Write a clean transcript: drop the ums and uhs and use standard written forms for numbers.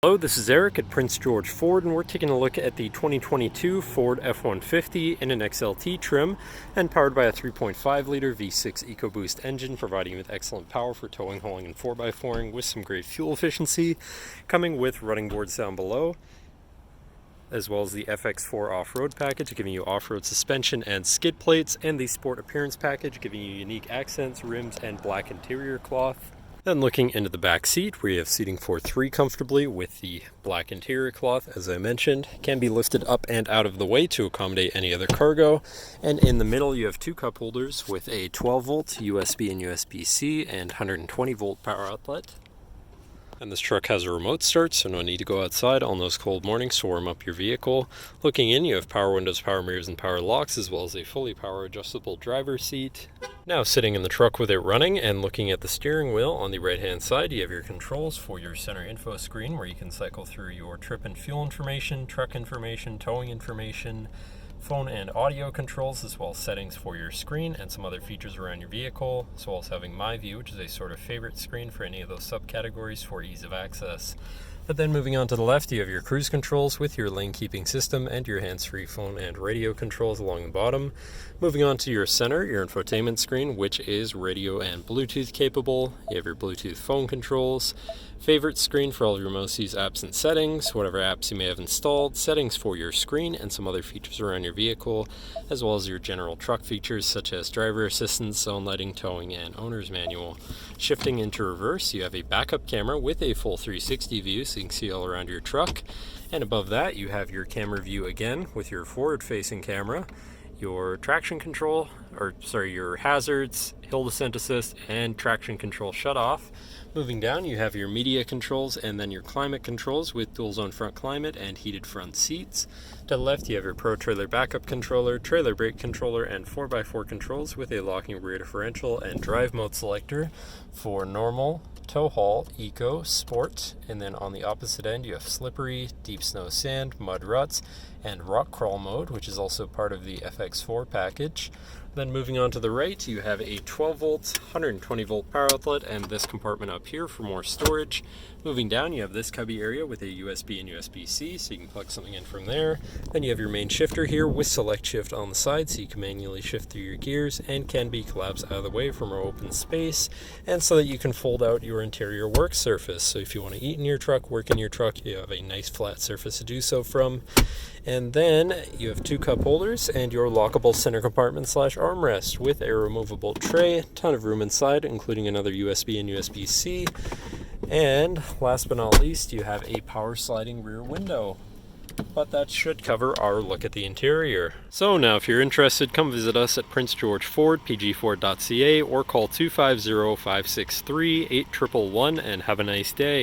Hello, this is Eric at Prince George Ford, and we're taking a look at the 2022 Ford F-150 in an XLT trim and powered by a 3.5-liter V6 EcoBoost engine, providing you with excellent power for towing, hauling, and 4x4ing with some great fuel efficiency, coming with running boards down below, as well as the FX4 off-road package, giving you off-road suspension and skid plates, and the Sport Appearance package, giving you unique accents, rims, and black interior cloth. Then looking into the back seat, where you have seating for three comfortably with the black interior cloth, as I mentioned, can be lifted up and out of the way to accommodate any other cargo. And in the middle, you have two cup holders with a 12-volt USB and USB-C and 120-volt power outlet. And this truck has a remote start, so no need to go outside on those cold mornings to warm up your vehicle. Looking in, you have power windows, power mirrors, and power locks, as well as a fully power adjustable driver's seat. Now sitting in the truck with it running and looking at the steering wheel, on the right hand side you have your controls for your center info screen, where you can cycle through your trip and fuel information, truck information, towing information, phone and audio controls, as well as settings for your screen and some other features around your vehicle, as well as having My View, which is a sort of favorite screen for any of those subcategories for ease of access. But then moving on to the left, you have your cruise controls with your lane keeping system and your hands-free phone and radio controls along the bottom. Moving on to your center, your infotainment screen, which is radio and Bluetooth capable. You have your Bluetooth phone controls, favorite screen for all of your most used apps and settings, whatever apps you may have installed, settings for your screen, and some other features around your vehicle, as well as your general truck features such as driver assistance, zone lighting, towing, and owner's manual. Shifting into reverse, you have a backup camera with a full 360 view, so you can see all around your truck. And above that, you have your camera view again with your forward-facing camera, your traction control, your hazards, hill descent assist, and traction control shut off. Moving down, you have your media controls and then your climate controls with dual zone front climate and heated front seats. To the left, you have your Pro Trailer backup controller, trailer brake controller, and 4x4 controls with a locking rear differential and drive mode selector for normal, tow haul, eco, sport, and then on the opposite end you have slippery, deep snow sand, mud ruts, and rock crawl mode, which is also part of the FX4 package. Then moving on to the right, you have a 12-volt, 120-volt power outlet, and this compartment up here for more storage. Moving down, you have this cubby area with a USB and USB-C, so you can plug something in from there. Then you have your main shifter here with select shift on the side, so you can manually shift through your gears and can be collapsed out of the way for more open space, and so that you can fold out your interior work surface. So if you want to eat in your truck, work in your truck, you have a nice flat surface to do so from. And then you have two cup holders and your lockable center compartment / armrest with a removable tray, ton of room inside, including another USB and USB-C. And last but not least, you have a power sliding rear window. But that should cover our look at the interior. So now if you're interested, come visit us at Prince George Ford, pgford.ca, or call 250-563-8111 and have a nice day.